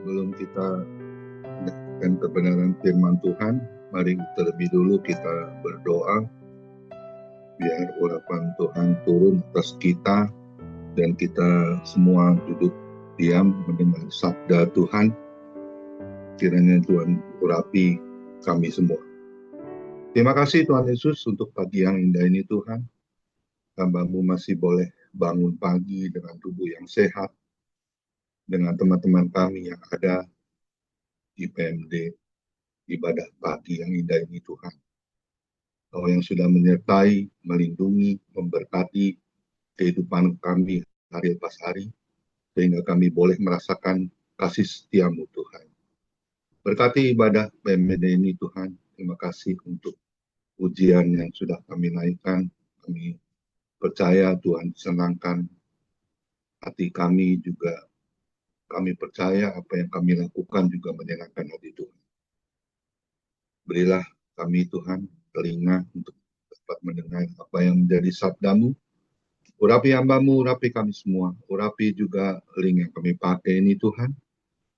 Sebelum kita mendengarkan kebenaran firman Tuhan, mari terlebih dulu kita berdoa biar urapan Tuhan turun atas kita dan kita semua duduk diam mendengar sabda Tuhan. Kiranya Tuhan urapi kami semua. Terima kasih Tuhan Yesus untuk pagi yang indah ini Tuhan. Hamba-Mu masih boleh bangun pagi dengan tubuh yang sehat, dengan teman-teman kami yang ada di PMD ibadah pagi yang indah ini Tuhan. Kau yang sudah menyertai, melindungi, memberkati kehidupan kami hari lepas hari, sehingga kami boleh merasakan kasih setia-Mu Tuhan. Berkati ibadah PMD ini Tuhan. Terima kasih untuk ujian yang sudah kami naikkan. Kami percaya Tuhan senangkan hati kami juga. Kami percaya apa yang kami lakukan juga menyenangkan hati Tuhan. Berilah kami Tuhan telinga untuk dapat mendengar apa yang menjadi sabda-Mu. Urapi hamba-Mu, urapi kami semua. Urapi juga link yang kami pakai ini Tuhan.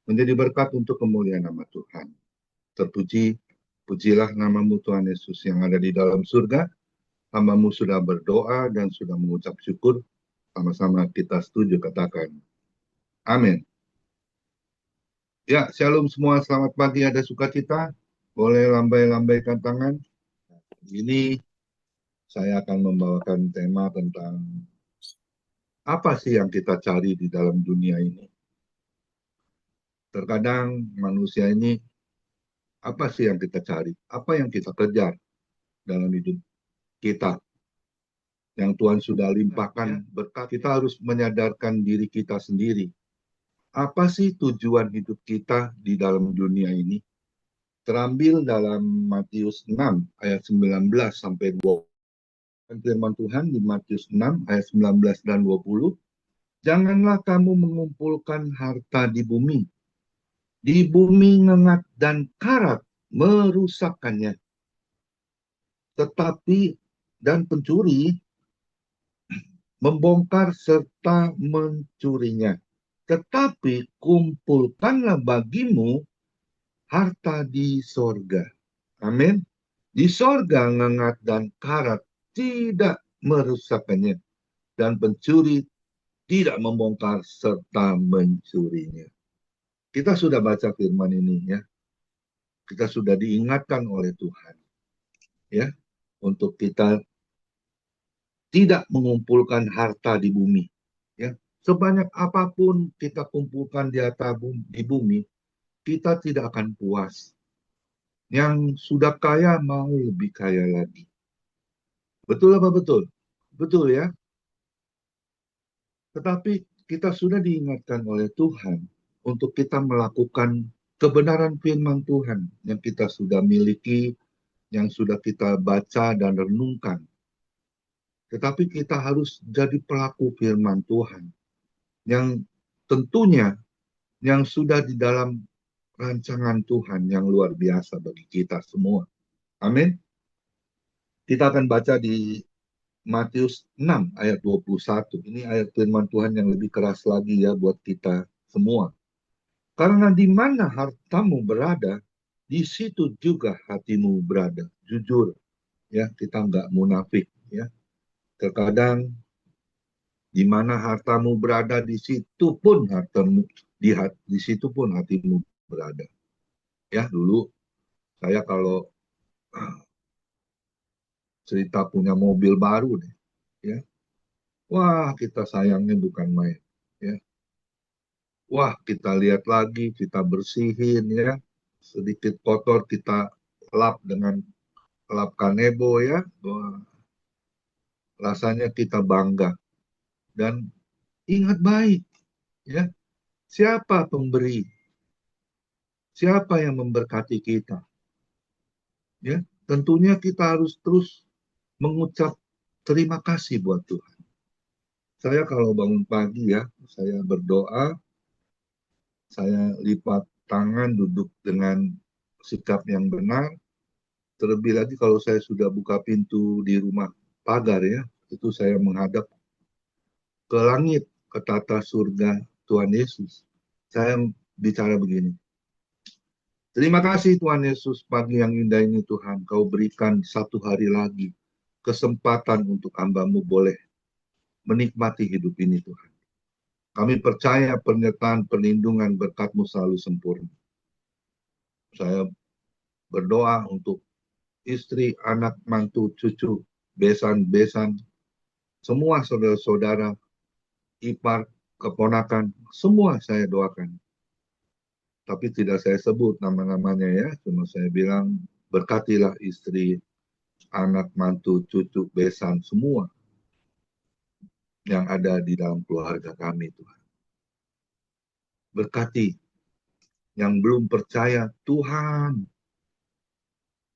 Menjadi berkat untuk kemuliaan nama Tuhan. Terpuji, pujilah nama-Mu Tuhan Yesus yang ada di dalam surga. Hamba-Mu sudah berdoa dan sudah mengucap syukur. Sama-sama kita setuju katakan. Amin. Ya, shalom semua. Selamat pagi. Ada sukacita? Boleh lambai-lambaikan tangan. Ini saya akan membawakan tema tentang apa sih yang kita cari di dalam dunia ini. Terkadang manusia ini, apa sih yang kita cari? Apa yang kita kejar dalam hidup kita? Yang Tuhan sudah limpahkan berkat, kita harus menyadarkan diri kita sendiri. Apa sih tujuan hidup kita di dalam dunia ini? Terambil dalam Matius 6 ayat 19 sampai 20. Firman Tuhan di Matius 6 ayat 19 dan 20. Janganlah kamu mengumpulkan harta di bumi. Di bumi ngengat dan karat merusakkannya. Tetapi dan pencuri membongkar serta mencurinya. Tetapi kumpulkanlah bagimu harta di sorga. Amin. Di sorga ngengat dan karat tidak merusakkannya. Dan pencuri tidak membongkar serta mencurinya. Kita sudah baca firman ini ya. Kita sudah diingatkan oleh Tuhan. Ya, untuk kita tidak mengumpulkan harta di bumi. Ya, sebanyak apapun kita kumpulkan di bumi, kita tidak akan puas. Yang sudah kaya mau lebih kaya lagi. Betul apa betul? Betul ya. Tetapi kita sudah diingatkan oleh Tuhan untuk kita melakukan kebenaran firman Tuhan yang kita sudah miliki, yang sudah kita baca dan renungkan. Tetapi kita harus jadi pelaku firman Tuhan yang tentunya yang sudah di dalam rancangan Tuhan yang luar biasa bagi kita semua. Amin. Kita akan baca di Matius 6 ayat 21. Ini ayat firman Tuhan yang lebih keras lagi ya buat kita semua. Karena di mana hartamu berada, di situ juga hatimu berada. Jujur ya, kita nggak munafik ya. Terkadang di mana hartamu berada, di situ pun hartamu di situ pun hatimu berada. Ya, dulu saya kalau cerita punya mobil baru nih, ya. Wah, kita sayangnya bukan main, ya. Wah, kita lihat lagi, kita bersihin ya. Sedikit kotor kita lap dengan lap kanebo ya. Wah, rasanya kita bangga. Dan ingat baik, ya. Siapa pemberi? Siapa yang memberkati kita? Ya, tentunya kita harus terus mengucap terima kasih buat Tuhan. Saya kalau bangun pagi ya, saya berdoa, saya lipat tangan, duduk dengan sikap yang benar. Terlebih lagi kalau saya sudah buka pintu di rumah pagar ya, itu saya menghadap ke langit, ke tata surga Tuhan Yesus. Saya bicara begini. Terima kasih Tuhan Yesus, pagi yang indah ini Tuhan, Kau berikan satu hari lagi kesempatan untuk hamba-Mu boleh menikmati hidup ini Tuhan. Kami percaya penyertaan perlindungan berkat-Mu selalu sempurna. Saya berdoa untuk istri, anak, mantu, cucu, besan-besan, semua saudara-saudara, ipar, keponakan, semua saya doakan. Tapi tidak saya sebut nama-namanya ya, cuma saya bilang berkatilah istri, anak, mantu, cucu, besan, semua yang ada di dalam keluarga kami Tuhan. Berkati yang belum percaya, Tuhan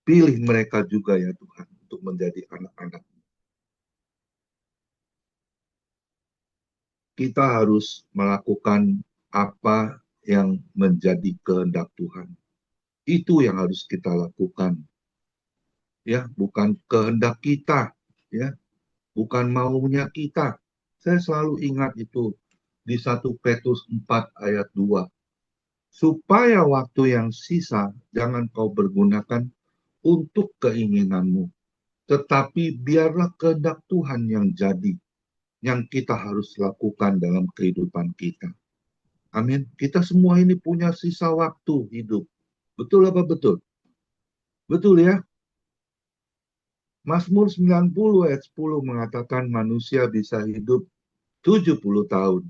pilih mereka juga ya Tuhan untuk menjadi anak-anak. Kita harus melakukan apa yang menjadi kehendak Tuhan. Itu yang harus kita lakukan. Ya, bukan kehendak kita, ya, bukan maunya kita. Saya selalu ingat itu di 1 Petrus 4 ayat 2. Supaya waktu yang sisa jangan kau pergunakan untuk keinginanmu, tetapi biarlah kehendak Tuhan yang jadi, yang kita harus lakukan dalam kehidupan kita. Amin. Kita semua ini punya sisa waktu hidup. Betul apa betul? Betul ya? Mazmur 90 ayat 10 mengatakan manusia bisa hidup 70 tahun.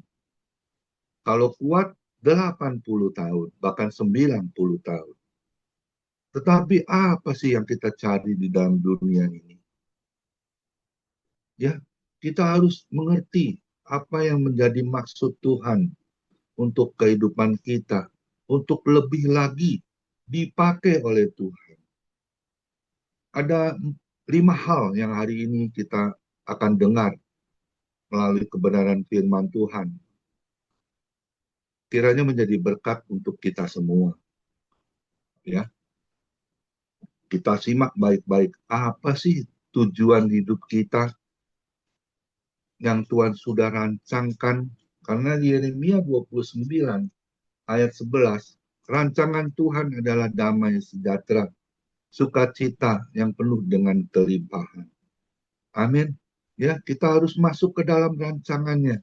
Kalau kuat 80 tahun, bahkan 90 tahun. Tetapi apa sih yang kita cari di dalam dunia ini? Ya, kita harus mengerti apa yang menjadi maksud Tuhan untuk kehidupan kita, untuk lebih lagi dipakai oleh Tuhan. Ada 5 hal yang hari ini kita akan dengar melalui kebenaran firman Tuhan. Kiranya menjadi berkat untuk kita semua. Ya, kita simak baik-baik. Apa sih tujuan hidup kita yang Tuhan sudah rancangkan? Karena di Yeremia 29 ayat 11, rancangan Tuhan adalah damai sejahtera, sukacita yang penuh dengan kelimpahan. Amin. Ya, kita harus masuk ke dalam rancangannya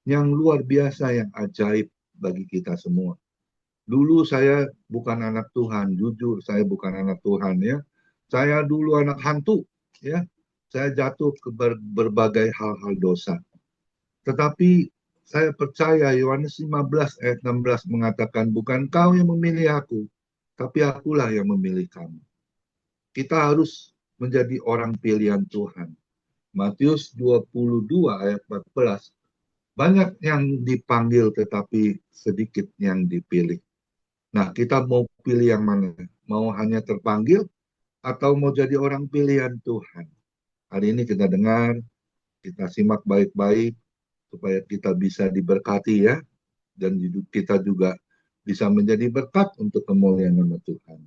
yang luar biasa, yang ajaib bagi kita semua. Dulu saya bukan anak Tuhan, jujur saya bukan anak Tuhan ya. Saya dulu anak hantu ya. Saya jatuh ke berbagai hal-hal dosa. Tetapi saya percaya Yohanes 15 ayat 16 mengatakan bukan kau yang memilih aku, tapi akulah yang memilih kamu. Kita harus menjadi orang pilihan Tuhan. Matius 22 ayat 14, banyak yang dipanggil tetapi sedikit yang dipilih. Nah, kita mau pilih yang mana? Mau hanya terpanggil atau mau jadi orang pilihan Tuhan? Hari ini kita dengar, kita simak baik-baik supaya kita bisa diberkati ya. Dan hidup kita juga bisa menjadi berkat untuk kemuliaan nama Tuhan.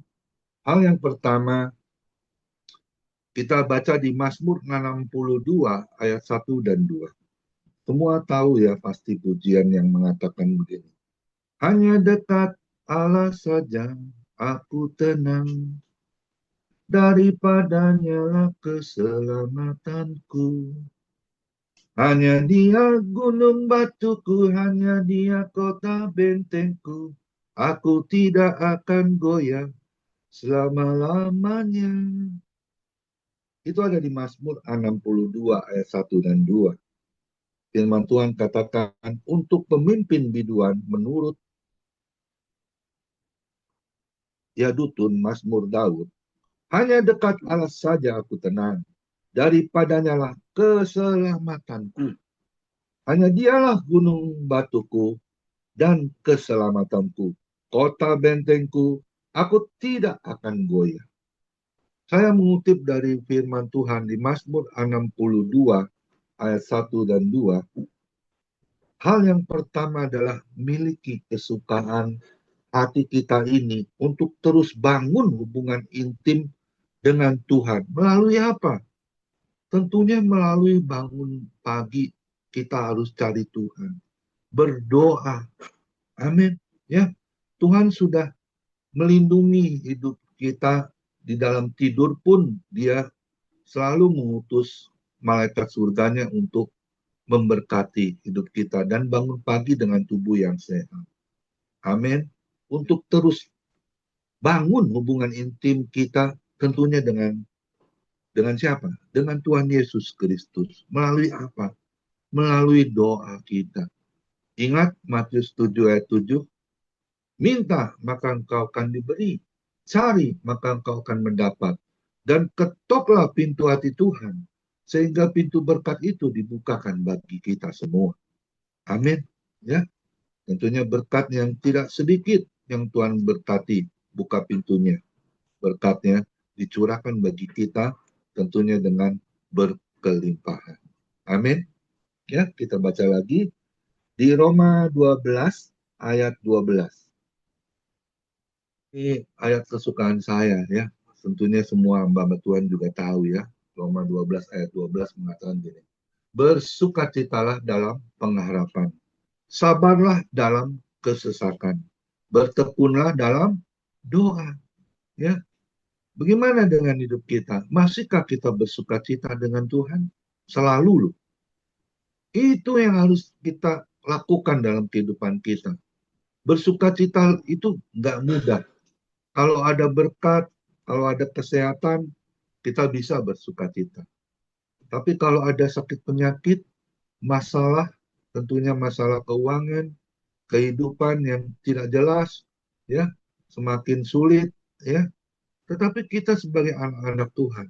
Hal yang pertama, kita baca di Mazmur 62 ayat 1 dan 2. Semua tahu ya pasti pujian yang mengatakan begini. Hanya dekat Allah saja aku tenang, daripadanya lah keselamatanku. Hanya dia gunung batuku, hanya dia kota bentengku. Aku tidak akan goyah selama-lamanya. Itu ada di Mazmur 62 ayat 1 dan 2. Firman Tuhan katakan, untuk pemimpin biduan menurut Yadutun Mazmur Daud, hanya dekat Allah saja aku tenang, daripadanya lah keselamatanku. Hanya dialah gunung batuku dan keselamatanku, kota bentengku, aku tidak akan goyah. Saya mengutip dari firman Tuhan di Mazmur 62 ayat 1 dan 2. Hal yang pertama adalah miliki kesukaan hati kita ini untuk terus bangun hubungan intim dengan Tuhan. Melalui apa? Tentunya melalui bangun pagi kita harus cari Tuhan. Berdoa. Amin. Ya. Tuhan sudah melindungi hidup kita. Di dalam tidur pun Dia selalu mengutus malaikat surganya untuk memberkati hidup kita dan bangun pagi dengan tubuh yang sehat. Amin. Untuk terus bangun hubungan intim kita tentunya dengan siapa? Dengan Tuhan Yesus Kristus. Melalui apa? Melalui doa kita. Ingat Matius 7 ayat 7, minta maka engkau akan diberi, cari maka engkau akan mendapat, dan ketoklah pintu hati Tuhan, sehingga pintu berkat itu dibukakan bagi kita semua. Amin. Ya, tentunya berkat yang tidak sedikit yang Tuhan berkati, buka pintunya. Berkatnya dicurahkan bagi kita tentunya dengan berkelimpahan. Amin. Ya, kita baca lagi di Roma 12 ayat 12. Ini ayat kesukaan saya ya. Tentunya semua hamba Tuhan juga tahu ya. Roma 12 ayat 12 mengatakan gini. Bersukacitalah dalam pengharapan. Sabarlah dalam kesesakan. Bertekunlah dalam doa. Ya. Bagaimana dengan hidup kita? Masihkah kita bersukacita dengan Tuhan? Selalu loh. Itu yang harus kita lakukan dalam kehidupan kita. Bersukacita itu nggak mudah. Kalau ada berkat, kalau ada kesehatan, kita bisa bersukacita. Tapi kalau ada sakit penyakit, masalah, tentunya masalah keuangan, kehidupan yang tidak jelas, ya, semakin sulit, ya. Tetapi kita sebagai anak-anak Tuhan,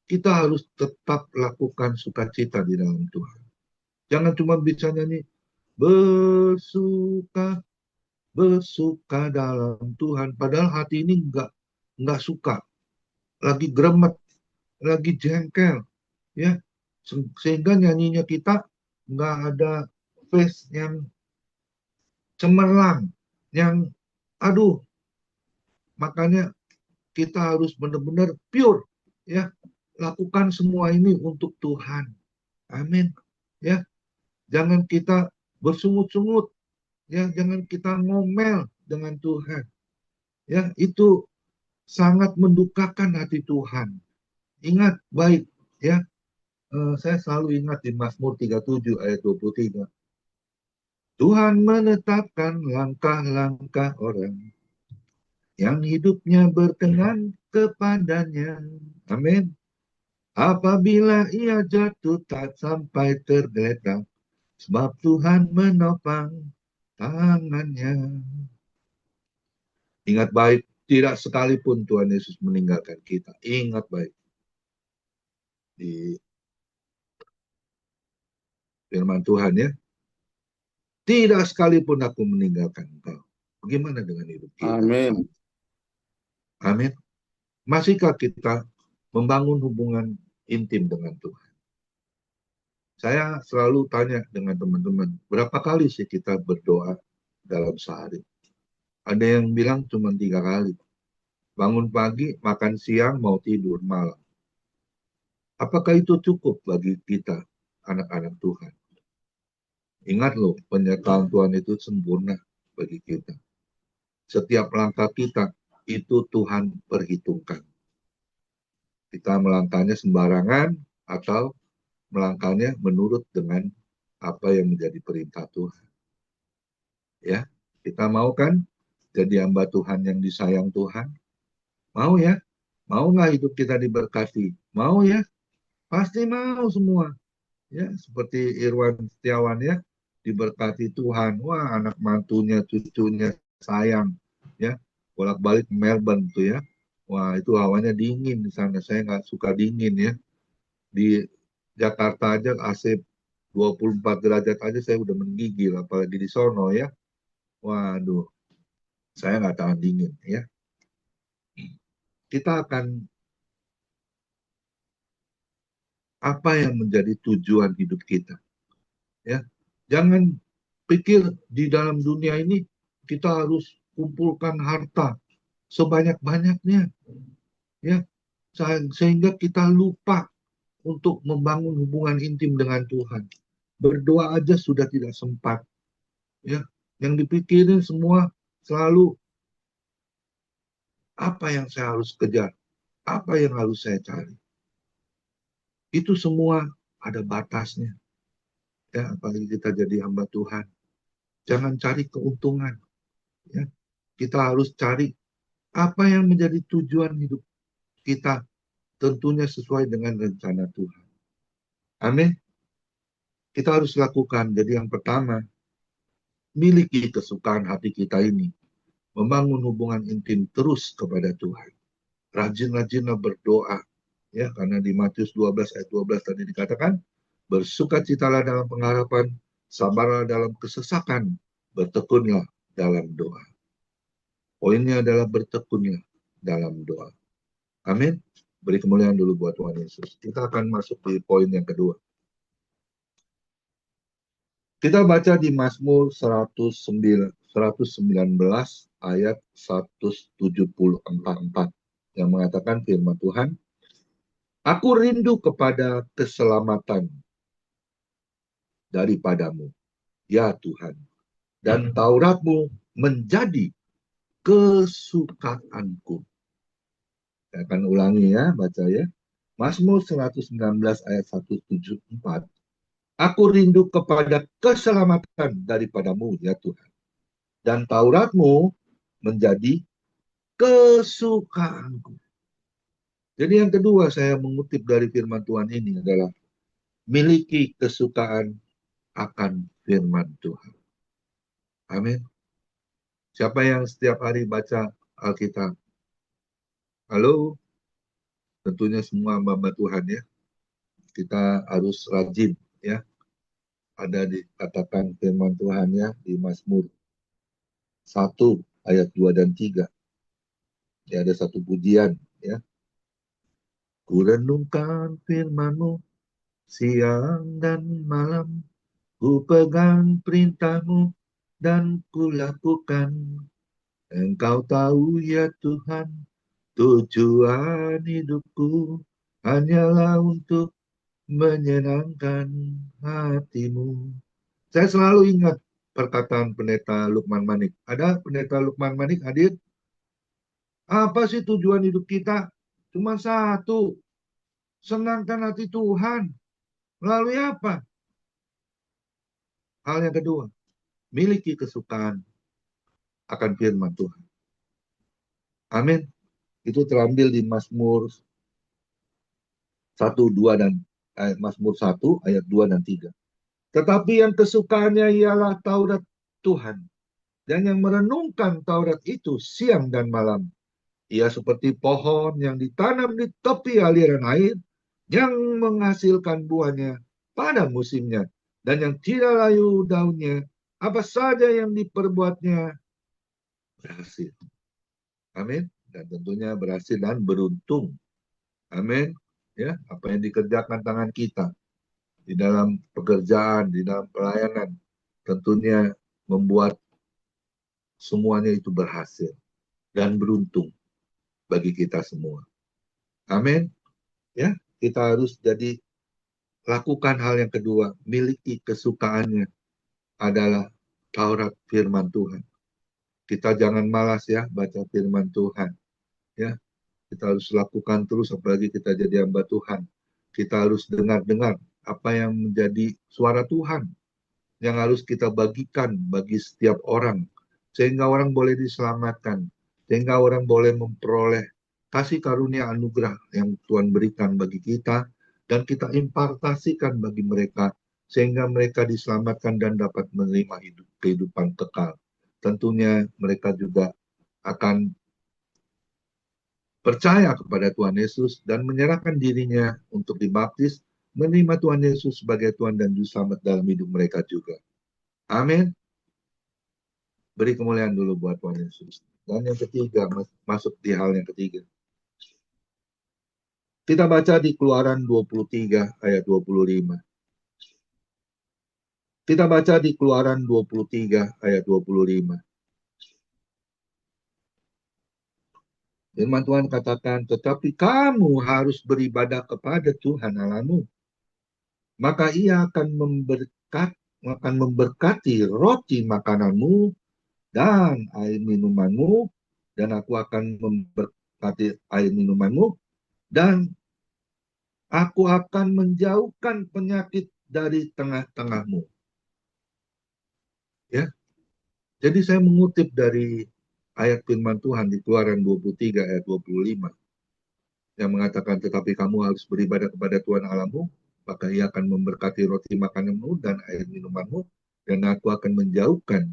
kita harus tetap lakukan sukacita di dalam Tuhan. Jangan cuma bisa nyanyi, bersuka, bersuka dalam Tuhan. Padahal hati ini nggak suka, lagi gremet, lagi jengkel, ya, sehingga nyanyinya kita nggak ada face yang cemerlang, yang aduh, makanya kita harus benar-benar pure, ya, lakukan semua ini untuk Tuhan. Amin. Ya, jangan kita bersungut-sungut, ya, jangan kita ngomel dengan Tuhan. Ya, itu sangat mendukakan hati Tuhan. Ingat baik, ya. Saya selalu ingat di Mazmur 37 ayat 23. Tuhan menetapkan langkah-langkah orang yang hidupnya berkenan kepadanya. Amin. Apabila ia jatuh tak sampai tergeletak, sebab Tuhan menopang tangannya. Ingat baik, tidak sekalipun Tuhan Yesus meninggalkan kita. Ingat baik. Di firman Tuhan ya. Tidak sekalipun aku meninggalkan engkau. Bagaimana dengan hidup kita? Amin. Amin. Masihkah kita membangun hubungan intim dengan Tuhan? Saya selalu tanya dengan teman-teman, berapa kali sih kita berdoa dalam sehari? Ada yang bilang cuma 3 kali. Bangun pagi, makan siang, mau tidur malam. Apakah itu cukup bagi kita, anak-anak Tuhan? Ingat loh, penyertaan Tuhan itu sempurna bagi kita. Setiap langkah kita, itu Tuhan perhitungkan. Kita melangkahnya sembarangan atau melangkahnya menurut dengan apa yang menjadi perintah Tuhan. Ya, kita mau kan jadi hamba Tuhan yang disayang Tuhan? Mau ya? Mau nggak hidup kita diberkati? Mau ya? Pasti mau semua. Ya, seperti Irwan Setiawan ya, diberkati Tuhan. Wah, anak mantunya, cucunya sayang. Ya, bolak-balik ke Melbourne tuh ya. Wah, itu hawanya dingin di sana. Saya nggak suka dingin ya. Di Jakarta aja AC 24 derajat aja saya udah menggigil, apalagi di sono ya. Waduh, saya nggak tahan dingin ya. Kita akan apa yang menjadi tujuan hidup kita ya. Jangan pikir di dalam dunia ini kita harus kumpulkan harta sebanyak-banyaknya ya, sehingga kita lupa untuk membangun hubungan intim dengan Tuhan. Berdoa aja sudah tidak sempat ya. Yang dipikirin semua selalu Apa yang saya harus kejar? Apa yang harus saya cari? Itu semua ada batasnya. Ya, apalagi kita jadi hamba Tuhan. Jangan cari keuntungan. Ya. Kita harus cari apa yang menjadi tujuan hidup kita. Tentunya sesuai dengan rencana Tuhan. Amin. Kita harus lakukan. Jadi yang pertama, miliki kesukaan hati kita ini. Membangun hubungan intim terus kepada Tuhan. Rajin-rajinlah berdoa. Ya, karena di Matius 12 ayat 12 tadi dikatakan, bersukacitalah dalam pengharapan, sabarlah dalam kesesakan, bertekunlah dalam doa. Poinnya adalah bertekunlah dalam doa. Amin. Beri kemuliaan dulu buat Tuhan Yesus. Kita akan masuk di poin yang kedua. Kita baca di Mazmur 119 ayat 174 yang mengatakan firman Tuhan, aku rindu kepada keselamatan daripadamu, ya Tuhan, dan Tauratmu menjadi kesukaanku. Saya akan ulangi ya, baca ya. Mazmur 119 ayat 174. Aku rindu kepada keselamatan daripadamu, ya Tuhan. Dan Tauratmu menjadi kesukaanku. Jadi yang kedua saya mengutip dari firman Tuhan ini adalah miliki kesukaan akan firman Tuhan. Amin. Siapa yang setiap hari baca Alkitab? Halo? Tentunya semua hamba Tuhan ya. Kita harus rajin ya. Ada dikatakan firman Tuhan ya di Mazmur 1 ayat 2 dan 3. Ya, ada satu pujian ya. Ku renungkan firman-Mu siang dan malam, ku pegang perintah-Mu dan ku lakukan. Engkau tahu ya Tuhan, tujuan hidupku hanyalah untuk menyenangkan hati-Mu. Saya selalu ingat perkataan pendeta Lukman Manik. Ada pendeta Lukman Manik hadir? Apa sih tujuan hidup kita? Cuma satu, senangkan hati Tuhan. Melalui apa? Hal yang kedua, miliki kesukaan akan firman Tuhan. Amin. Itu terambil di Mazmur 1, 2, dan Mazmur 1 ayat 2 dan 3. Tetapi yang kesukaannya ialah Taurat Tuhan. Dan yang merenungkan Taurat itu siang dan malam. Ia seperti pohon yang ditanam di tepi aliran air, yang menghasilkan buahnya pada musimnya, dan yang tidak layu daunnya, apa saja yang diperbuatnya berhasil. Amin. Dan tentunya berhasil dan beruntung. Amin. Ya, apa yang dikerjakan tangan kita di dalam pekerjaan, di dalam pelayanan, tentunya membuat semuanya itu berhasil dan beruntung bagi kita semua. Amin. Ya, kita harus jadi lakukan hal yang kedua, miliki kesukaannya adalah Taurat firman Tuhan. Kita jangan malas ya baca firman Tuhan. Ya, kita harus lakukan terus apalagi kita jadi hamba Tuhan. Kita harus dengar-dengar apa yang menjadi suara Tuhan yang harus kita bagikan bagi setiap orang sehingga orang boleh diselamatkan, sehingga orang boleh memperoleh kasih karunia anugerah yang Tuhan berikan bagi kita dan kita impartasikan bagi mereka sehingga mereka diselamatkan dan dapat menerima kehidupan kekal. Tentunya mereka juga akan percaya kepada Tuhan Yesus dan menyerahkan dirinya untuk dibaptis, menerima Tuhan Yesus sebagai Tuhan dan Juru Selamat dalam hidup mereka juga. Amin. Beri kemuliaan dulu buat Tuhan Yesus. Dan yang ketiga, masuk di hal yang ketiga. Kita baca di Keluaran 23 ayat 25. Kita baca di Keluaran 23 ayat 25. Firman Tuhan katakan, tetapi kamu harus beribadah kepada Tuhan Allahmu. Maka ia akan memberkati roti makananmu dan air minumanmu, dan aku akan memberkati air minumanmu, dan aku akan menjauhkan penyakit dari tengah-tengahmu. Ya, jadi saya mengutip dari ayat firman Tuhan di Keluaran 23 ayat 25 yang mengatakan, tetapi kamu harus beribadah kepada Tuhan Allahmu, maka ia akan memberkati roti makananmu dan air minumanmu, dan aku akan menjauhkan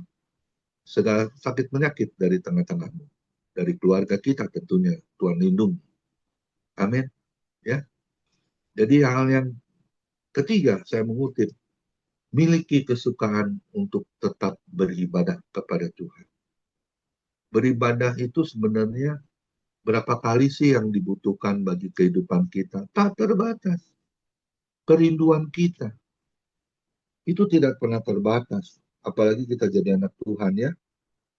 segala sakit penyakit dari tengah-tengahmu. Dari keluarga kita tentunya Tuhan lindungi. Amin. Ya. Jadi hal yang ketiga saya mengutip, miliki kesukaan untuk tetap beribadah kepada Tuhan. Beribadah itu sebenarnya berapa kali sih yang dibutuhkan bagi kehidupan kita? Tak terbatas. Kerinduan kita itu tidak pernah terbatas. Apalagi kita jadi anak Tuhan ya.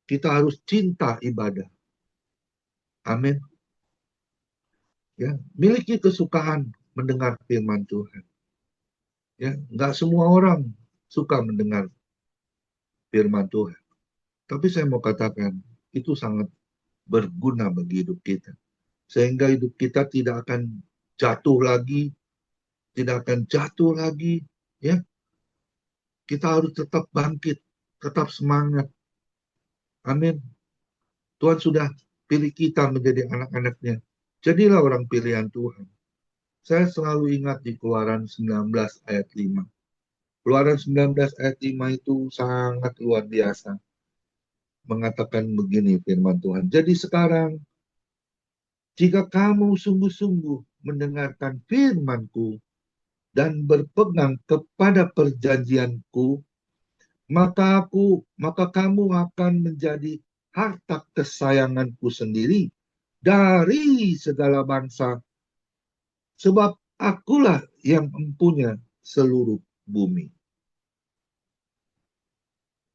Kita harus cinta ibadah. Amin. Ya, miliki kesukaan mendengar firman Tuhan. Ya, nggak semua orang suka mendengar firman Tuhan. Tapi saya mau katakan, itu sangat berguna bagi hidup kita. Sehingga hidup kita tidak akan jatuh lagi, tidak akan jatuh lagi. Ya, kita harus tetap bangkit, tetap semangat. Amin. Tuhan sudah pilih kita menjadi anak-anaknya. Jadilah orang pilihan Tuhan. Saya selalu ingat di Keluaran 19 ayat 5. Keluaran 19 ayat 5 itu sangat luar biasa. Mengatakan begini firman Tuhan. Jadi sekarang, jika kamu sungguh-sungguh mendengarkan firman-Ku dan berpegang kepada perjanjian-Ku, maka kamu akan menjadi harta kesayangan-Ku sendiri dari segala bangsa, sebab akulah yang mempunyai seluruh bumi.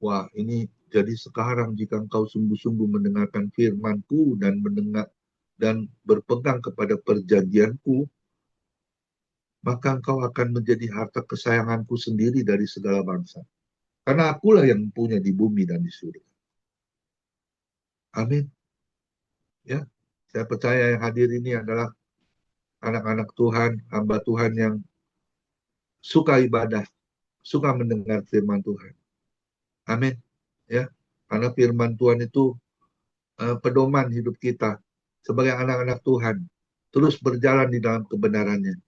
Wah, ini jadi sekarang jika engkau sungguh-sungguh mendengarkan firman-Ku dan berpegang kepada perjanjian-Ku, maka engkau akan menjadi harta kesayangan-Ku sendiri dari segala bangsa. Karena akulah yang mempunyai di bumi dan di surga. Amin. Ya, saya percaya yang hadir ini adalah anak-anak Tuhan, hamba Tuhan yang suka ibadah, suka mendengar firman Tuhan. Amin. Ya, karena firman Tuhan itu pedoman hidup kita sebagai anak-anak Tuhan, terus berjalan di dalam kebenarannya.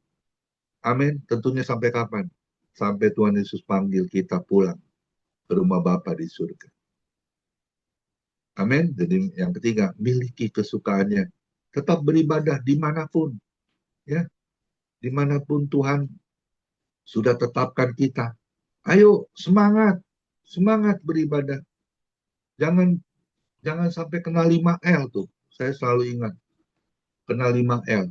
Amin. Tentunya sampai kapan? Sampai Tuhan Yesus panggil kita pulang ke rumah Bapa di surga. Amin. Jadi yang ketiga, miliki kesukaannya. Tetap beribadah dimanapun. Ya, dimanapun Tuhan sudah tetapkan kita. Ayo semangat, semangat beribadah. Jangan sampai kena 5L tuh. Saya selalu ingat. Kena 5L.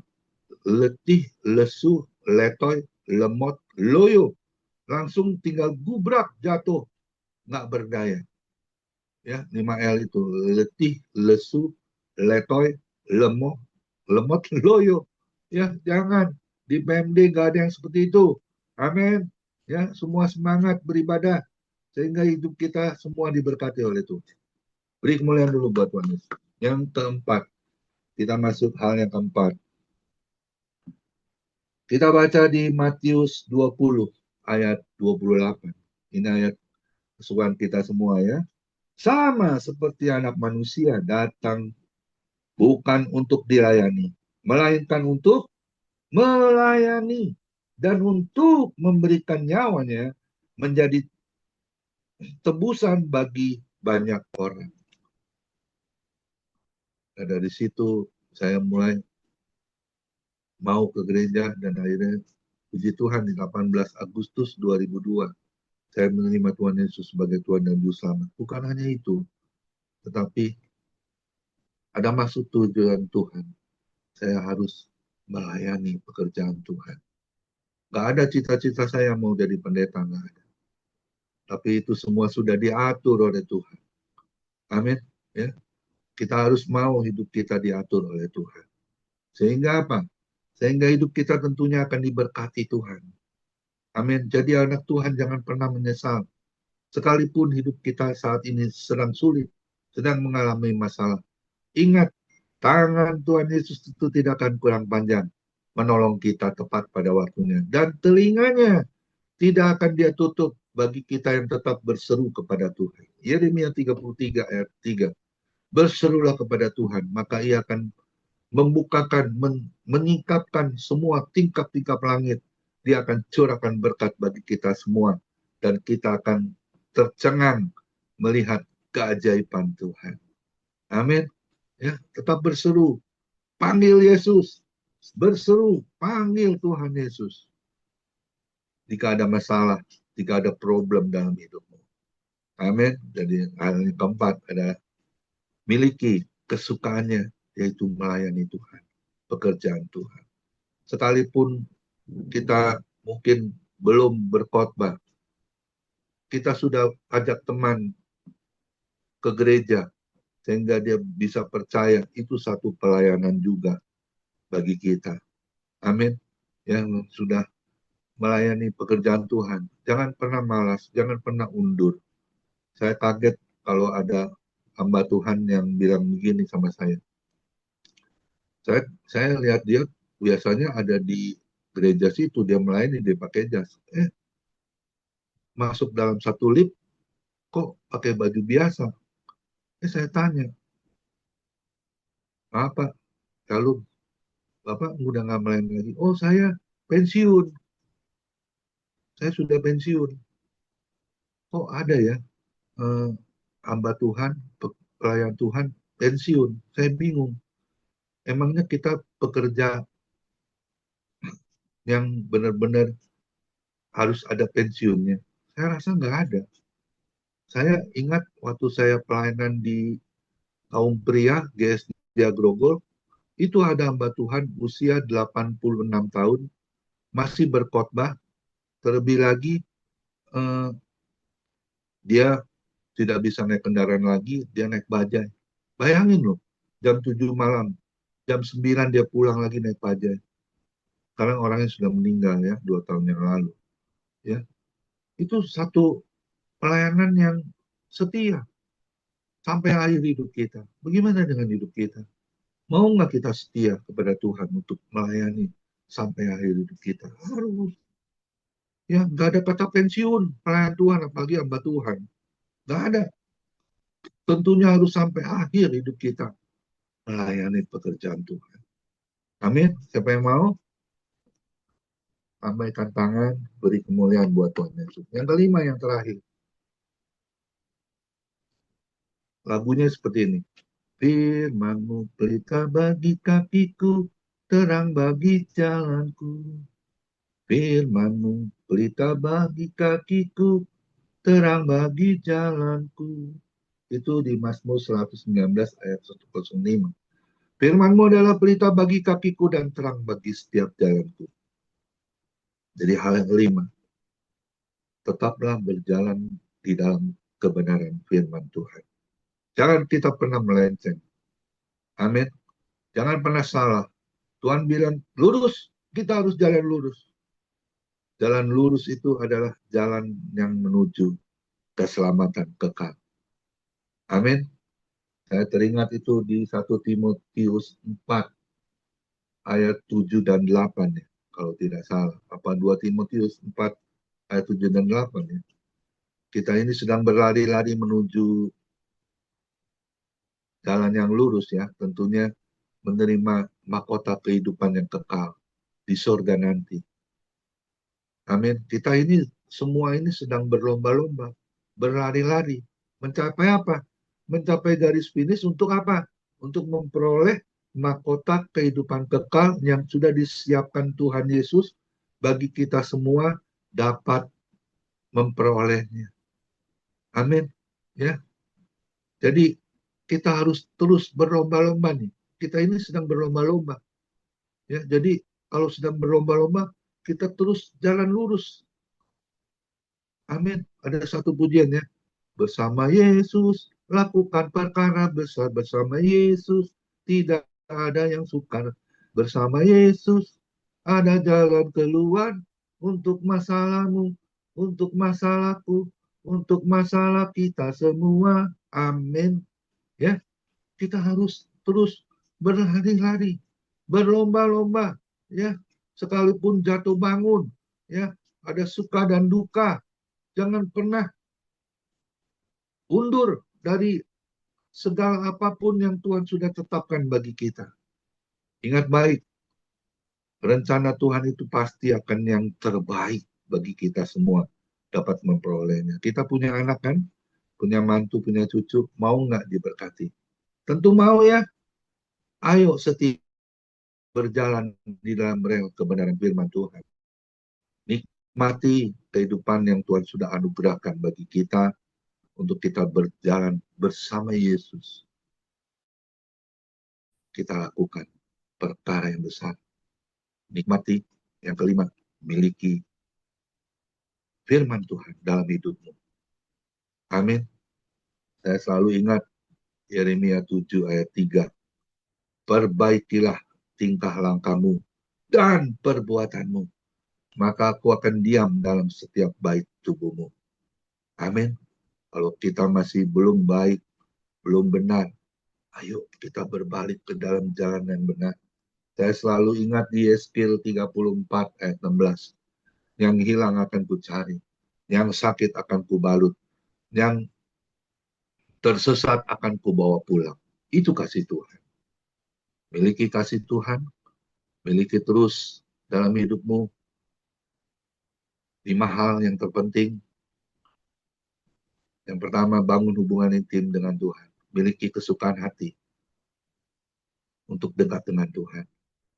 Letih, lesu, letoy, lemot, loyo. Langsung tinggal gubrak jatuh. Nggak berdaya. Ya, 5L itu. Letih, lesu, letoy, lemot, loyo. Ya, jangan. Di PMD nggak ada yang seperti itu. Amin. Ya, semua semangat beribadah. Sehingga hidup kita semua diberkati oleh Tuhan. Beri kemuliaan dulu buat Tuhan Yesus. Yang keempat, kita masuk hal yang keempat. Kita baca di Matius 20 ayat 28. Ini ayat kesukaan kita semua ya. Sama seperti anak manusia datang bukan untuk dilayani, melainkan untuk melayani dan untuk memberikan nyawanya menjadi tebusan bagi banyak orang. Nah, dari situ saya mulai mau ke gereja dan akhirnya puji Tuhan di 18 Agustus 2002 saya menerima Tuhan Yesus sebagai Tuhan dan Juru Selamat. Bukan hanya itu, tetapi ada maksud tujuan Tuhan. Saya harus melayani pekerjaan Tuhan. Gak ada cita-cita saya mau jadi pendeta, gak ada. Tapi itu semua sudah diatur oleh Tuhan. Amin. Ya, kita harus mau hidup kita diatur oleh Tuhan. Sehingga apa? Sehingga hidup kita tentunya akan diberkati Tuhan. Amin. Jadi anak Tuhan jangan pernah menyesal. Sekalipun hidup kita saat ini sedang sulit, sedang mengalami masalah. Ingat, tangan Tuhan Yesus itu tidak akan kurang panjang menolong kita tepat pada waktunya. Dan telinganya tidak akan dia tutup bagi kita yang tetap berseru kepada Tuhan. Yeremia 33 ayat 3. Berserulah kepada Tuhan, maka ia akan membukakan, menyingkapkan semua tingkap-tingkap langit. Dia akan curahkan berkat bagi kita semua. Dan kita akan tercengang melihat keajaiban Tuhan. Amin. Ya, tetap berseru. Panggil Yesus. Berseru, panggil Tuhan Yesus. Jika ada masalah, jika ada problem dalam hidupmu. Amin. Jadi hal yang keempat adalah miliki kesukaannya, yaitu melayani Tuhan, pekerjaan Tuhan. Sekalipun kita mungkin belum berkhotbah, kita sudah ajak teman ke gereja, sehingga dia bisa percaya, itu satu pelayanan juga bagi kita. Amin. Yang sudah melayani pekerjaan Tuhan. Jangan pernah malas, jangan pernah undur. Saya kaget kalau ada hamba Tuhan yang bilang begini sama saya. Saya lihat dia biasanya ada di gereja situ, dia melayani, dia pakai jas. Masuk dalam satu lift, kok pakai baju biasa? Saya tanya, apa? Kalau Bapak udah nggak melayani lagi. Oh, saya pensiun. Saya sudah pensiun. Kok ada ya hamba Tuhan, pelayan Tuhan pensiun? Saya bingung. Emangnya kita pekerja yang benar-benar harus ada pensiunnya? Saya rasa nggak ada. Saya ingat waktu saya pelayanan di kaum pria GSD Grogol, itu ada hamba Tuhan usia 86 tahun, masih berkhotbah, terlebih lagi dia tidak bisa naik kendaraan lagi, dia naik bajai. Bayangin loh, jam 7 malam, jam 9 dia pulang lagi naik bajai. Sekarang orangnya sudah meninggal ya, 2 tahun yang lalu. Ya, itu satu pelayanan yang setia sampai akhir hidup kita. Bagaimana dengan hidup kita? Mau nggak kita setia kepada Tuhan untuk melayani sampai akhir hidup kita? Harus. Ya, nggak ada kata pensiun pelayan Tuhan, apalagi hamba Tuhan. Nggak ada. Tentunya harus sampai akhir hidup kita melayani pekerjaan Tuhan. Amin. Siapa yang mau? Lambaikan tangan, beri kemuliaan buat Tuhan Yesus. Yang kelima, yang terakhir. Lagunya seperti ini. Firman-Mu pelita bagi kakiku, terang bagi jalanku. Firman-Mu pelita bagi kakiku, terang bagi jalanku. Itu di Mazmur 119 ayat 105. Firman-Mu adalah pelita bagi kakiku dan terang bagi setiap jalanku. Jadi hal yang kelima, tetaplah berjalan di dalam kebenaran firman Tuhan. Jangan kita pernah melenceng. Amin. Jangan pernah salah. Tuhan bilang lurus, kita harus jalan lurus. Jalan lurus itu adalah jalan yang menuju keselamatan kekal. Amin. Saya teringat itu di 1 Timotius 4 ayat 7 dan 8 ya, kalau tidak salah. Apa 2 Timotius 4 ayat 7 dan 8 ya. Kita ini sedang berlari-lari menuju jalan yang lurus ya, tentunya menerima mahkota kehidupan yang kekal di surga nanti. Amin. Kita ini semua ini sedang berlomba-lomba, berlari-lari. Mencapai apa? Mencapai garis finish untuk apa? Untuk memperoleh mahkota kehidupan kekal yang sudah disiapkan Tuhan Yesus bagi kita semua dapat memperolehnya. Amin. Ya. Jadi kita harus terus berlomba-lomba nih. Kita ini sedang berlomba-lomba. Ya, jadi kalau sedang berlomba-lomba, kita terus jalan lurus. Amin. Ada satu pujian ya. Bersama Yesus, lakukan perkara besar. Bersama Yesus, tidak ada yang sukar. Bersama Yesus, ada jalan keluar untuk masalahmu, untuk masalahku, untuk masalah kita semua. Amin. Ya, kita harus terus berlari-lari, berlomba-lomba, ya, sekalipun jatuh bangun, ya, ada suka dan duka, jangan pernah undur dari segala apapun yang Tuhan sudah tetapkan bagi kita. Ingat baik, rencana Tuhan itu pasti akan yang terbaik bagi kita semua dapat memperolehnya. Kita punya anak kan, punya mantu, punya cucu, mau nggak diberkati? Tentu mau ya. Ayo setia berjalan di dalam rel kebenaran firman Tuhan. Nikmati kehidupan yang Tuhan sudah anugerahkan bagi kita untuk kita berjalan bersama Yesus. Kita lakukan perkara yang besar. Nikmati. Yang kelima, miliki firman Tuhan dalam hidupmu. Amin. Saya selalu ingat Yeremia 7 ayat 3. Perbaikilah tingkah langkahmu dan perbuatanmu, maka aku akan diam dalam setiap bait tubuhmu. Amin. Kalau kita masih belum baik, belum benar, ayo kita berbalik ke dalam jalan yang benar. Saya selalu ingat di Yeskil 34 ayat 16. Yang hilang akan kucari, yang sakit akan kubalut, yang tersesat akan kubawa pulang. Itu kasih Tuhan. Miliki kasih Tuhan, miliki terus dalam hidupmu 5 hal yang terpenting. Yang pertama, bangun hubungan intim dengan Tuhan. Miliki kesukaan hati untuk dekat dengan Tuhan.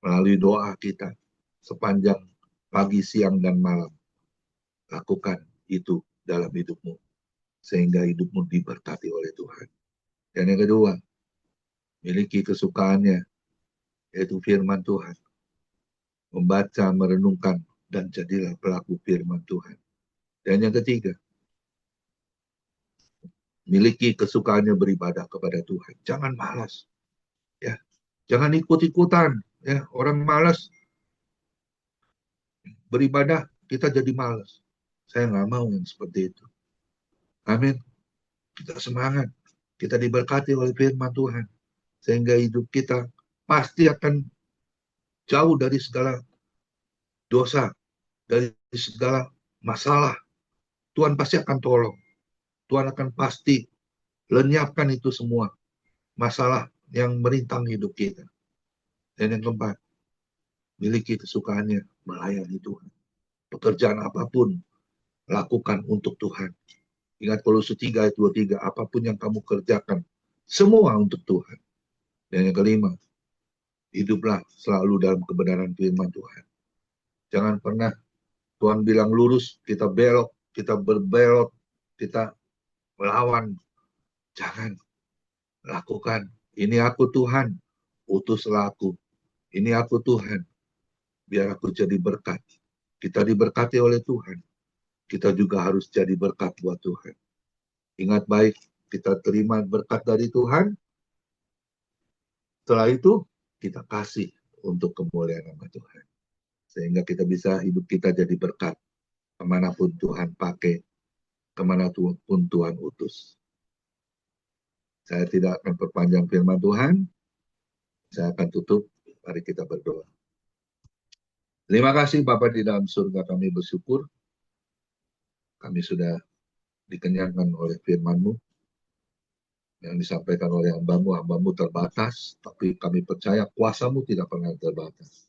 Melalui doa kita sepanjang pagi, siang, dan malam. Lakukan itu dalam hidupmu. Sehingga hidupmu diberkati oleh Tuhan. Dan yang kedua, miliki kesukaannya, yaitu firman Tuhan. Membaca, merenungkan, dan jadilah pelaku firman Tuhan. Dan yang ketiga, miliki kesukaannya beribadah kepada Tuhan. Jangan malas. Ya. Jangan ikut-ikutan. Ya. Orang malas beribadah, kita jadi malas. Saya nggak mau yang seperti itu. Amin. Kita semangat. Kita diberkati oleh firman Tuhan. Sehingga hidup kita pasti akan jauh dari segala dosa, dari segala masalah. Tuhan pasti akan tolong. Tuhan akan pasti lenyapkan itu semua masalah yang merintang hidup kita. Dan yang keempat, miliki kesukaannya melayani Tuhan. Pekerjaan apapun, lakukan untuk Tuhan. Ingat Kolose 3 ayat 23, apapun yang kamu kerjakan, semua untuk Tuhan. Dan yang kelima, hiduplah selalu dalam kebenaran firman Tuhan. Jangan pernah Tuhan bilang lurus, kita belok, kita berbelok, kita melawan. Jangan. Lakukan. Ini aku Tuhan, utuslah aku. Ini aku Tuhan, biar aku jadi berkat. Kita diberkati oleh Tuhan. Kita juga harus jadi berkat buat Tuhan. Ingat baik, kita terima berkat dari Tuhan. Setelah itu, kita kasih untuk kemuliaan nama Tuhan. Sehingga kita bisa hidup kita jadi berkat. Kemanapun Tuhan pakai, kemanapun Tuhan utus. Saya tidak akan perpanjang firman Tuhan. Saya akan tutup. Mari kita berdoa. Terima kasih Bapa di dalam surga, kami bersyukur. Kami sudah dikenyangkan oleh firman-Mu yang disampaikan oleh hamba-Mu terbatas, tapi kami percaya kuasa-Mu tidak pernah terbatas.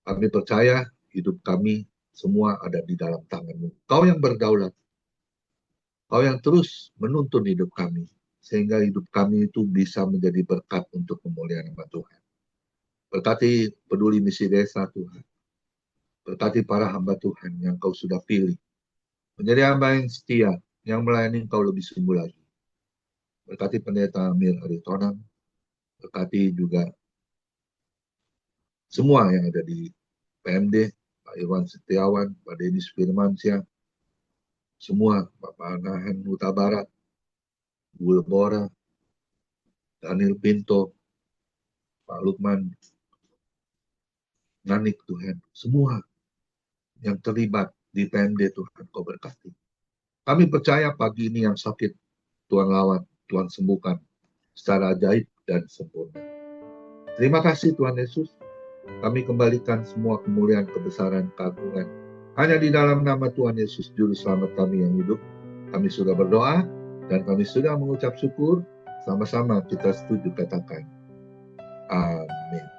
Kami percaya hidup kami semua ada di dalam tangan-Mu. Kau yang berdaulat, Kau yang terus menuntun hidup kami, sehingga hidup kami itu bisa menjadi berkat untuk kemuliaan nama Tuhan. Berkati peduli misi desa Tuhan. Berkati para hamba Tuhan yang Kau sudah pilih. Menjadi hamba yang setia, yang melayani Kau lebih sungguh lagi. Berkati pendeta Amir Aritonang. Berkati juga semua yang ada di PMD, Pak Irwan Setiawan, Pak Denis Firmansyah, semua, Bapak Anahan Huta Barat, Bu Lebora, Daniel Pinto, Pak Lukman, Nanik Tuhan, semua yang terlibat di PMD Tuhan Kau berkati. Kami percaya pagi ini yang sakit Tuhan lawat, Tuhan sembuhkan secara ajaib dan sempurna. Terima kasih Tuhan Yesus. Kami kembalikan semua kemuliaan, kebesaran, keagungan hanya di dalam nama Tuhan Yesus, Juru Selamat kami yang hidup. Kami sudah berdoa dan kami sudah mengucap syukur. Sama-sama kita setuju katakan. Amin.